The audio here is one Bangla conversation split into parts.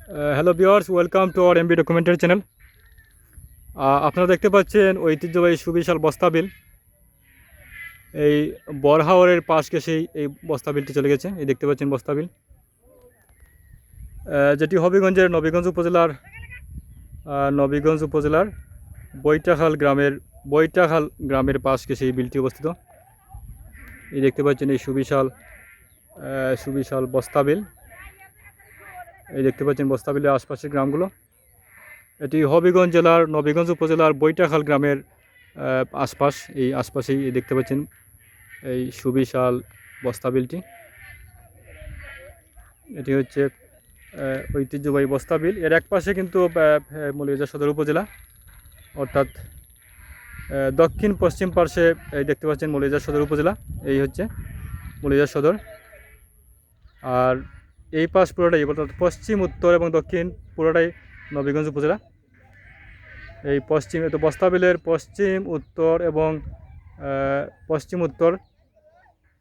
Hello viewers, welcome to our MB documentary channel. আপনারা দেখতে পাচ্ছেন ঐতিহ্যবাহী সুবিশাল বস্তা বিল। এই বরহাওরের পাশ ঘেঁষেই এই বস্তা বিলটি চলে গেছে। এই দেখতে পাচ্ছেন বস্তা বিল, যেটি হবিগঞ্জের নবীগঞ্জ উপজেলার বৈটাখাল গ্রামের পাশ ঘেঁষে এই বিলটি অবস্থিত। এই দেখতে পাচ্ছেন এই সুবিশাল বস্তা বিল। এই দেখতে পাচ্ছেন বস্তা বিলের আশপাশের গ্রামগুলো। এটি হবিগঞ্জ জেলার নবীগঞ্জ উপজেলার বৈটাখাল গ্রামের আশপাশেই দেখতে পাচ্ছেন এই সুবিশাল বস্তা বিলটি। এটি হচ্ছে ঐতিহ্যবাহী বস্তা বিল। এর এক পাশে কিন্তু মৌলভীবাজার সদর উপজেলা, অর্থাৎ দক্ষিণ পশ্চিম পার্শ্বে এই দেখতে পাচ্ছেন মৌলভীবাজার সদর উপজেলা। এই হচ্ছে মৌলভীবাজার সদর। আর এই পাশ পুরোটাই, অর্থাৎ পশ্চিম, উত্তর এবং দক্ষিণ পুরোটাই নবীগঞ্জ উপজেলা। এই বস্তা বিলের পশ্চিম উত্তর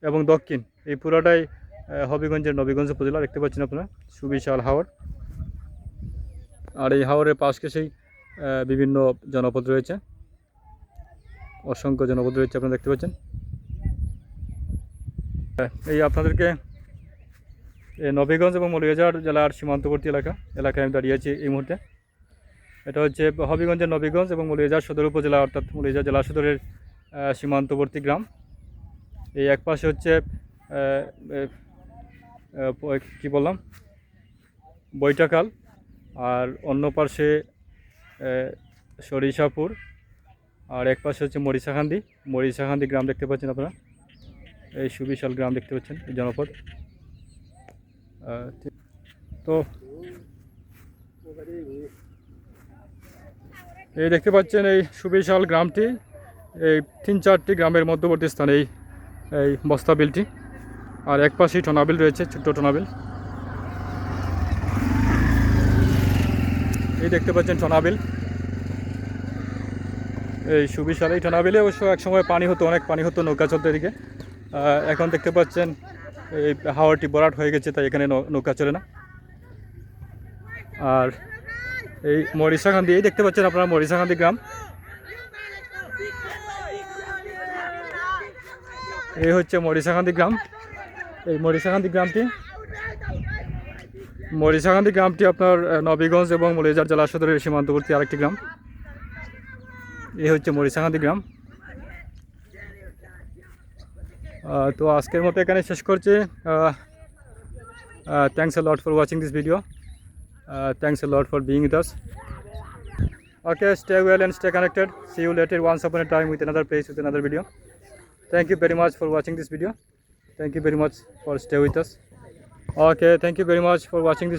এবং দক্ষিণ এই পুরোটাই হবিগঞ্জের নবীগঞ্জ উপজেলা। দেখতে পাচ্ছেন আপনারা সুবিশাল হাওর। আর এই হাওরের পাশ ঘেঁষেই বিভিন্ন জনপদ রয়েছে, অসংখ্য জনপদ রয়েছে আপনারা দেখতে পাচ্ছেন। এই আপনাদেরকে নবীগঞ্জ এবং মৌলভীবাজার জেলার সীমান্তবর্তী এলাকায় আমি দাঁড়িয়েছি এই মুহূর্তে। এটা হচ্ছে হবিগঞ্জের নবীগঞ্জ এবং মৌলভীবাজার সদর উপজেলা, অর্থাৎ মৌলভীবাজার জেলা সদরের সীমান্তবর্তী গ্রাম। এই এক পাশে হচ্ছে কি বললাম, বৈটাখাল, আর অন্য পাশে সরিষাপুর, আর এক পাশে হচ্ছে মরিচাখান্দি গ্রাম দেখতে পাচ্ছেন আপনারা। এই সুবিশাল গ্রাম দেখতে পাচ্ছেন, এই জনপদ। তো এই দেখতে পাচ্ছেন এই সুবিশাল গ্রামটি, এই 3-4টি গ্রামের মধ্যবর্তী স্থানে এই বস্তা বিলটি। আর এক পাশেই টনাবিল রয়েছে, ছোট্ট টনাবিল। এই দেখতে পাচ্ছেন টনাবিল, এই সুবিশাল এই টনাবিলে অবশ্য একসময় অনেক পানি হতো, নৌকা চলতো এদিকে। এখন দেখতে পাচ্ছেন এই হাওরটি ভরাট হয়ে গেছে, তাই এখানে নৌকা চলে না। আর এই মরিচাখান্দি, এই দেখতে পাচ্ছেন আপনারা মরিচাখান্দি গ্রাম। এই হচ্ছে মরিচাখান্দি গ্রাম। এই মরিচাখান্দি গ্রামটি আপনার নবীগঞ্জ এবং মৌলভীবাজার জেলা সদরের সীমান্তবর্তী আরেকটি গ্রাম। এই হচ্ছে মরিচাখান্দি গ্রাম। তো আজকের মতো এখানে শেষ করছি। Thanks a lot for watching this video. Thanks a lot for being with us. Okay, stay well and stay connected. See you later once upon a time with another place, with another video. Thank you very much for watching this video. Thank you very much for stay with us. Okay, thank you very much for watching this.